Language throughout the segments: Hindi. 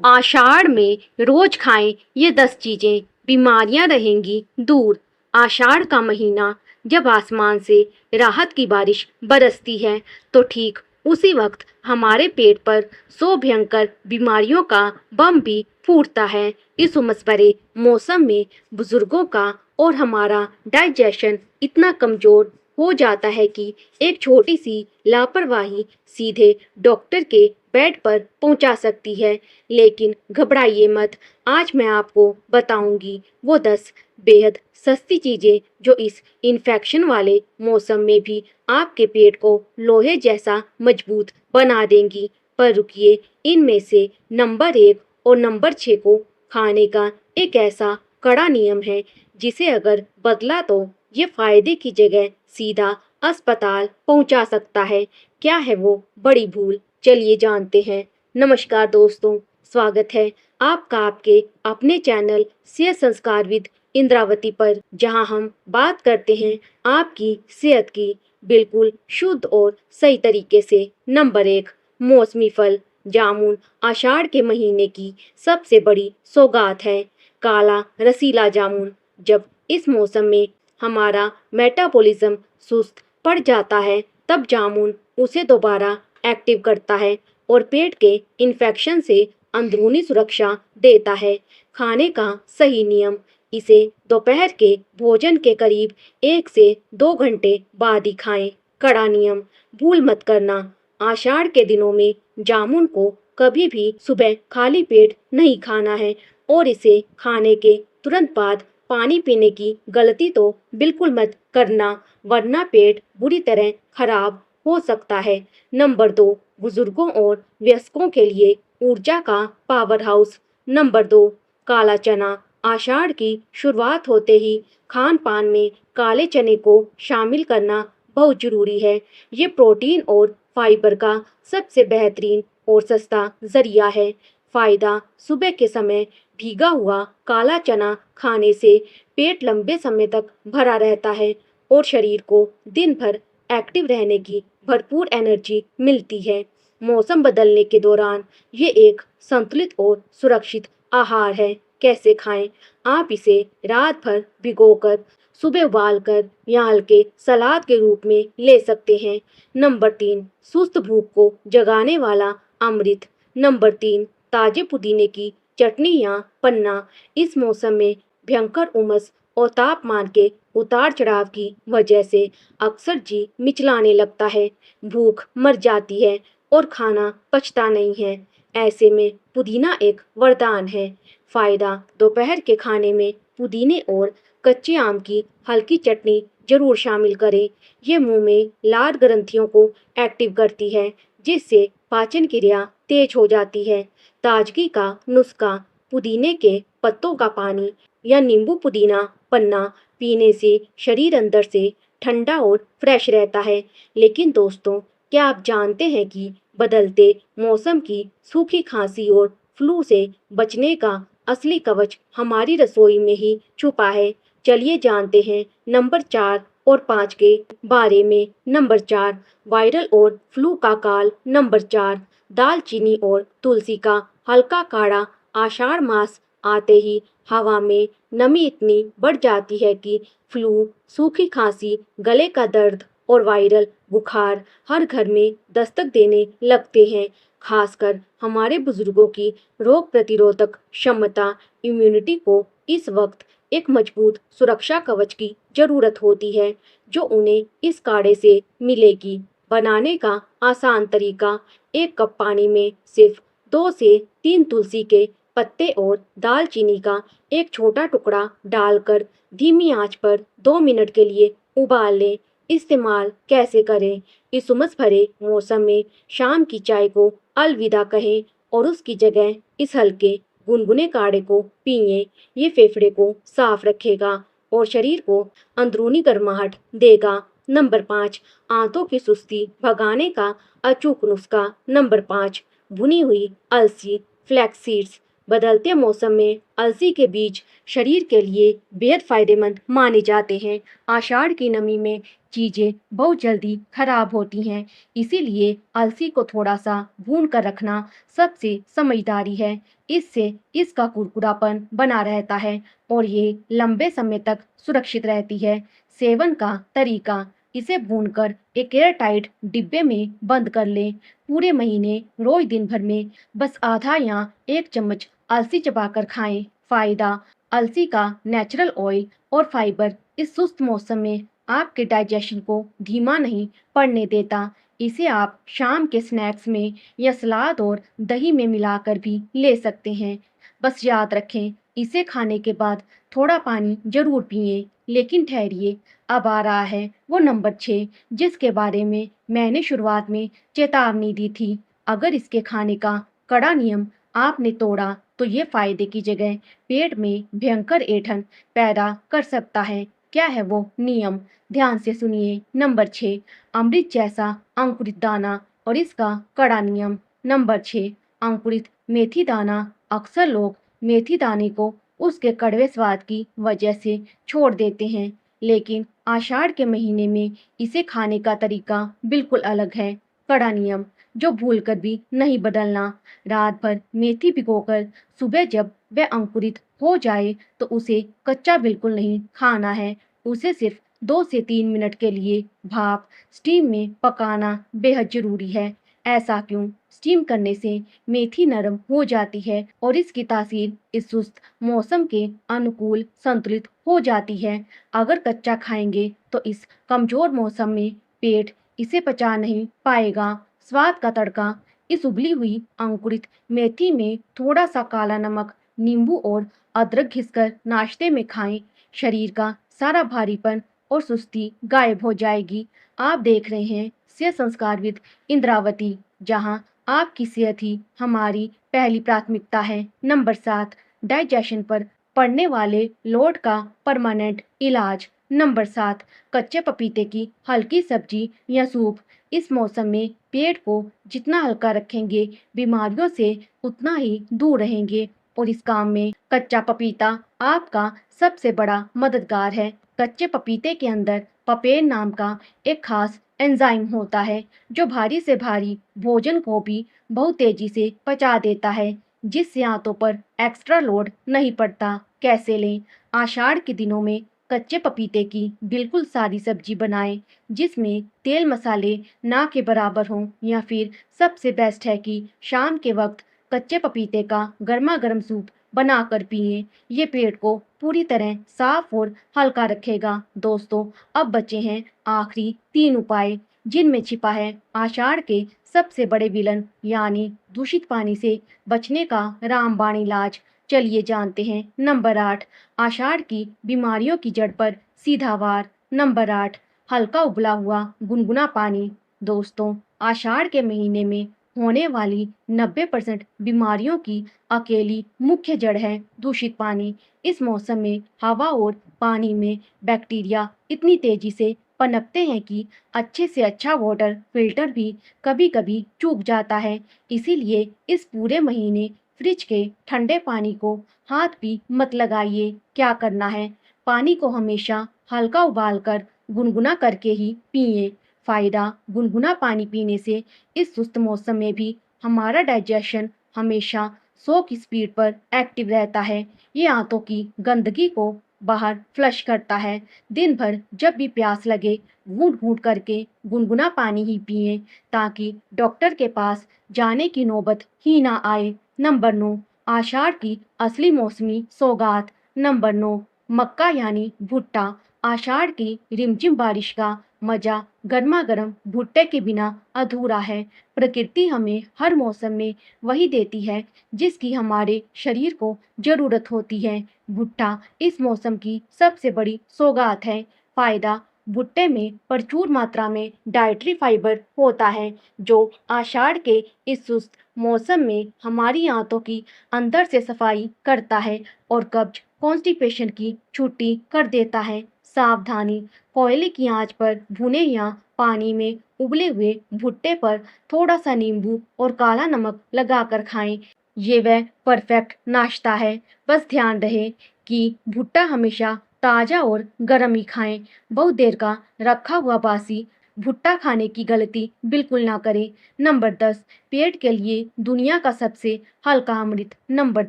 आषाढ़ में रोज खाएं ये 10 चीजें, बीमारियां रहेंगी दूर। आषाढ़ का महीना जब आसमान से राहत की बारिश बरसती है तो ठीक उसी वक्त हमारे पेट पर 100 भयंकर बीमारियों का बम भी फूटता है। इस उमस भरे मौसम में बुजुर्गों का और हमारा डाइजेशन इतना कमजोर हो जाता है कि एक छोटी सी लापरवाही सीधे डॉक्टर के बेड पर पहुंचा सकती है। लेकिन घबराइए मत, आज मैं आपको बताऊंगी वो 10 बेहद सस्ती चीजें जो इस इन्फेक्शन वाले मौसम में भी आपके पेट को लोहे जैसा मजबूत बना देंगी। पर रुकिए, इनमें से नंबर 1 और नंबर 6 को खाने का एक ऐसा कड़ा नियम है जिसे अगर बदला तो ये फायदे की जगह सीधा अस्पताल पहुंचा सकता है। क्या है वो बड़ी भूल, चलिए जानते हैं। नमस्कार दोस्तों, स्वागत है आपका आपके अपने चैनल सेहत संस्कारविद इंद्रावती पर, जहां हम बात करते हैं आपकी सेहत की बिल्कुल शुद्ध और सही तरीके से। नंबर 1, मौसमी फल जामुन आषाढ़ के महीने की सबसे बड़ी सौगात है। काला रसीला जामुन। जब इस मौसम में हमारा मेटाबॉलिज्म सुस्त पड़ जाता है तब जामुन उसे दोबारा एक्टिव करता है और पेट के इन्फेक्शन से अंदरूनी सुरक्षा देता है। खाने का सही नियम, इसे दोपहर के भोजन के करीब 1 से 2 घंटे बाद ही खाएं। कड़ा नियम, भूल मत करना, आषाढ़ के दिनों में जामुन को कभी भी सुबह खाली पेट नहीं खाना है और इसे खाने के तुरंत बाद पानी पीने की गलती तो बिल्कुल मत करना, वरना पेट बुरी तरह खराब हो सकता है। नंबर 2, बुजुर्गों और वयस्कों के लिए ऊर्जा का पावर हाउस। नंबर 2, काला चना। आषाढ़ की शुरुआत होते ही खान पान में काले चने को शामिल करना बहुत जरूरी है। ये प्रोटीन और फाइबर का सबसे बेहतरीन और सस्ता जरिया है। फायदा, सुबह के समय भीगा हुआ काला चना खाने से पेट लंबे समय तक भरा रहता है और शरीर को दिन भर एक्टिव रहने की भरपूर एनर्जी मिलती है। मौसम बदलने के दौरान ये एक संतुलित और सुरक्षित आहार है। कैसे खाएं? आप इसे रात भर भिगोकर सुबह उबालकर या हल्के सलाद के रूप में ले सकते हैं। नंबर 3, सुस्त भूख को जगाने वाला अमृत। नंबर 3, ताजे पुदीने की चटनी या पन्ना। इस मौसम में भयंकर उमस और तापमान के उतार चढ़ाव की वजह से अक्सर जी मिचलाने लगता है, भूख मर जाती है और खाना पचता नहीं है। ऐसे में पुदीना एक वरदान है। फायदा, दोपहर के खाने में पुदीने और कच्चे आम की हल्की चटनी जरूर शामिल करें। ये मुंह में लार ग्रंथियों को एक्टिव करती है जिससे पाचन क्रिया तेज हो जाती है। ताजगी का नुस्खा, पुदीने के पत्तों का पानी या नींबू पुदीना पन्ना पीने से शरीर अंदर से ठंडा और फ्रेश रहता है। लेकिन दोस्तों, क्या आप जानते हैं कि बदलते मौसम की सूखी खांसी और फ्लू से बचने का असली कवच हमारी रसोई में ही छुपा है। चलिए जानते हैं नंबर 4 और 5 के बारे में। नंबर 4, वायरल और फ्लू का काल। नंबर 4, दालचीनी और तुलसी का हल्का काढ़ा। आषाढ़ मास आते ही हवा में नमी इतनी बढ़ जाती है कि फ्लू, सूखी खांसी, गले का दर्द और वायरल बुखार हर घर में दस्तक देने लगते हैं। खासकर हमारे बुजुर्गों की रोग प्रतिरोधक क्षमता, इम्यूनिटी को इस वक्त एक मजबूत सुरक्षा कवच की जरूरत होती है जो उन्हें इस काढ़े से मिलेगी। बनाने का आसान तरीका, 1 कप पानी में सिर्फ 2 से 3 तुलसी के पत्ते और दालचीनी का एक छोटा टुकड़ा डालकर धीमी आंच पर 2 मिनट के लिए उबाल लें। इस्तेमाल कैसे करें? इस उमस भरे मौसम में शाम की चाय को अलविदा कहें और उसकी जगह इस हल्के गुनगुने काढ़े को पिए। ये फेफड़े को साफ रखेगा और शरीर को अंदरूनी गर्माहट देगा। नंबर 5, आंतों की सुस्ती भगाने का अचूक नुस्खा। नंबर 5, भुनी हुई अलसी फ्लैक्स सीड्स। बदलते मौसम में अलसी के बीज शरीर के लिए बेहद फायदेमंद माने जाते हैं। आषाढ़ की नमी में चीज़ें बहुत जल्दी खराब होती हैं। इसीलिए अलसी को थोड़ा सा भून कर रखना सबसे समझदारी है। इससे इसका कुरकुरापन बना रहता है और ये लंबे समय तक सुरक्षित रहती है। सेवन का तरीका, इसे भूनकर एक एयर टाइट डिब्बे में बंद कर लें। पूरे महीने रोज दिन भर में बस आधा या 1 चम्मच अलसी चबाकर खाएं। फायदा, अलसी का नेचुरल ऑयल और फाइबर इस सुस्त मौसम में आपके डाइजेशन को धीमा नहीं पड़ने देता। इसे आप शाम के स्नैक्स में या सलाद और दही में मिलाकर भी ले सकते हैं। बस याद रखें, इसे खाने के बाद थोड़ा पानी जरूर पिएं। लेकिन ठहरिए, अब आ रहा है वो नंबर 6, जिसके बारे में मैंने शुरुआत में चेतावनी दी थी। अगर इसके खाने का कड़ा नियम आपने तोड़ा तो ये फायदे की जगह पेट में भयंकर ऐंठन पैदा कर सकता है। क्या है वो नियम? ध्यान से सुनिए। नंबर 6, अमृत जैसा अंकुरित दाना और इसका कड़ा नियम। नंबर 6, अंकुरित मेथी दाना। अक्सर लोग मेथी दाने को उसके कड़वे स्वाद की वजह से छोड़ देते हैं, लेकिन आषाढ़ के महीने में इसे खाने का तरीका बिल्कुल अलग है। कड़ा नियम, जो भूलकर भी नहीं बदलना। रात भर मेथी भिगोकर सुबह जब वह अंकुरित हो जाए तो उसे कच्चा बिल्कुल नहीं खाना है। उसे सिर्फ 2 से 3 मिनट के लिए भाप स्टीम में पकाना बेहद जरूरी है। ऐसा क्यों? स्टीम करने से मेथी नरम हो जाती है और इसकी तासीर इस सुस्त मौसम के अनुकूल संतुलित हो जाती है। अगर कच्चा खाएंगे तो इस कमजोर मौसम में पेट इसे पचा नहीं पाएगा। स्वाद का तड़का, इस उबली हुई अंकुरित मेथी में थोड़ा सा काला नमक, नींबू और अदरक घिसकर नाश्ते में खाएं। शरीर का सारा भारीपन और सुस्ती गायब हो जाएगी। आप देख रहे हैं सेहत संस्कारविद इंद्रावती, जहां आपकी सेहत ही हमारी पहली प्राथमिकता है। नंबर 7, डाइजेशन पर पड़ने वाले लोड का परमानेंट इलाज। नंबर 7, कच्चे पपीते की हल्की सब्जी या सूप। इस मौसम में पेट को जितना हल्का रखेंगे, बीमारियों से उतना ही दूर रहेंगे और इस काम में कच्चा पपीता आपका सबसे बड़ा मददगार है। कच्चे पपीते के अंदर पपेन नाम का एक खास एंजाइम होता है, जो भारी से भारी भोजन को भी बहुत तेजी से पचा देता है, जिससे आंतों पर एक्स्ट्रा लोड नहीं पड़ता। कैसे लें? आषाढ़ के दिनों में कच्चे पपीते की बिल्कुल सारी सब्जी बनाएं, जिसमें तेल मसाले ना के बराबर हों, या फिर सबसे बेस्ट है कि शाम के वक्त कच्चे पपीते का गर्मा गर्म सूप बनाकर पिएं। ये पेट को पूरी तरह साफ और हल्का रखेगा। दोस्तों, अब बचे हैं आखिरी 3 उपाय, जिनमें छिपा है आषाढ़ के सबसे बड़े विलन, यानी दूषित पानी से बचने का रामबाण इलाज। चलिए जानते हैं। नंबर 8, आषाढ़ की बीमारियों की जड़ पर सीधा वार। नंबर 8, हल्का उबला हुआ गुनगुना पानी। दोस्तों, आषाढ़ के महीने में होने वाली 90% बीमारियों की अकेली मुख्य जड़ है दूषित पानी। इस मौसम में हवा और पानी में बैक्टीरिया इतनी तेजी से पनपते हैं कि अच्छे से अच्छा वाटर फिल्टर भी कभी-कभी चूक जाता है। इसीलिए इस पूरे महीने फ्रिज के ठंडे पानी को हाथ भी मत लगाइए। क्या करना है? पानी को हमेशा हल्का उबालकर गुनगुना करके ही पिएं। फायदा, गुनगुना पानी पीने से इस सुस्त मौसम में भी हमारा डाइजेशन हमेशा 100 की स्पीड पर एक्टिव रहता है। ये आंतों की गंदगी को बाहर फ्लश करता है। दिन भर जब भी प्यास लगे, घूंट घूंट करके गुनगुना पानी ही पिएं, ताकि डॉक्टर के पास जाने की नौबत ही ना आए। नंबर 9, आषाढ़ की असली मौसमी सौगात। नंबर 9, मक्का यानी भुट्टा। आषाढ़ की रिमझिम बारिश का मजा गर्मा गर्म भुट्टे के बिना अधूरा है। प्रकृति हमें हर मौसम में वही देती है जिसकी हमारे शरीर को जरूरत होती है। भुट्टा इस मौसम की सबसे बड़ी सौगात है। फायदा, भुट्टे में प्रचुर मात्रा में डाइटरी फाइबर होता है, जो आषाढ़ के इस सुस्त मौसम में हमारी आंतों की अंदर से सफाई करता है और कब्ज कॉन्स्टिपेशन की छुट्टी कर देता है। सावधानी, कोयले की आंच पर भुने या पानी में उबले हुए भुट्टे पर थोड़ा सा नींबू और काला नमक लगाकर खाएं। ये वह परफेक्ट नाश्ता है। बस ध्यान रहे कि भुट्टा हमेशा ताज़ा और गर्म ही खाएं। बहुत देर का रखा हुआ बासी भुट्टा खाने की गलती बिल्कुल ना करें। नंबर 10, पेट के लिए दुनिया का सबसे हल्का अमृत। नंबर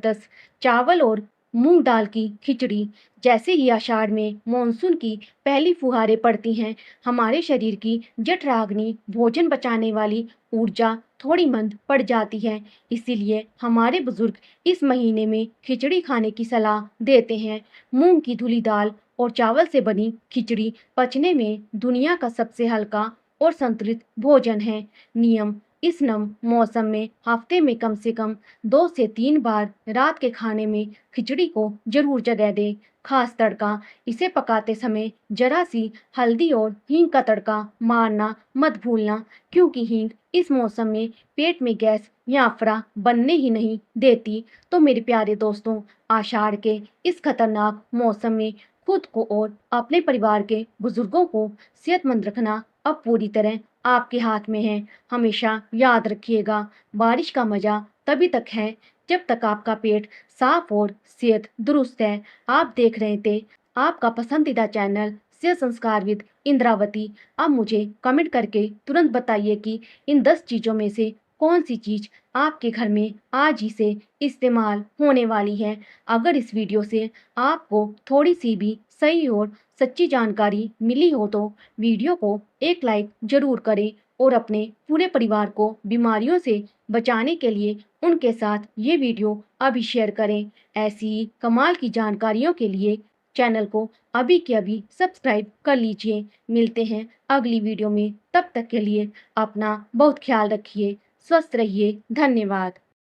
10, चावल और मूंग दाल की खिचड़ी। जैसे ही आषाढ़ में मानसून की पहली फुहारें पड़ती हैं, हमारे शरीर की जठराग्नि भोजन पचाने वाली ऊर्जा थोड़ी मंद पड़ जाती है। इसीलिए हमारे बुजुर्ग इस महीने में खिचड़ी खाने की सलाह देते हैं। मूंग की धुली दाल और चावल से बनी खिचड़ी पचने में दुनिया का सबसे हल्का और संतुलित भोजन है। नियम: इस नम मौसम में हफ्ते में कम से कम 2 से 3 बार रात के खाने में खिचड़ी को जरूर जगह दें। खास तड़का: इसे पकाते समय जरा सी हल्दी और हींग का तड़का मारना मत भूलना, क्योंकि हींग इस मौसम में पेट में गैस या अफरा बनने ही नहीं देती। तो मेरे प्यारे दोस्तों, आषाढ़ के इस खतरनाक मौसम में खुद को और अपने परिवार के बुजुर्गों को सेहतमंद रखना अब पूरी तरह आपके हाथ में है। हमेशा याद रखिएगा, बारिश का मजा तभी तक है जब तक आपका पेट साफ और सेहत दुरुस्त है। आप देख रहे थे आपका पसंदीदा चैनल सेहत संस्कार विद इंद्रावती। अब मुझे कमेंट करके तुरंत बताइए कि इन 10 चीजों में से कौन सी चीज आपके घर में आज ही से इस्तेमाल होने वाली है। अगर इस वीडियो से आपको थोड़ी सी भी सही और सच्ची जानकारी मिली हो तो वीडियो को एक लाइक जरूर करें और अपने पूरे परिवार को बीमारियों से बचाने के लिए उनके साथ ये वीडियो अभी शेयर करें। ऐसी ही कमाल की जानकारियों के लिए चैनल को अभी के अभी सब्सक्राइब कर लीजिए। मिलते हैं अगली वीडियो में, तब तक के लिए अपना बहुत ख्याल रखिए, स्वस्थ रहिए। धन्यवाद।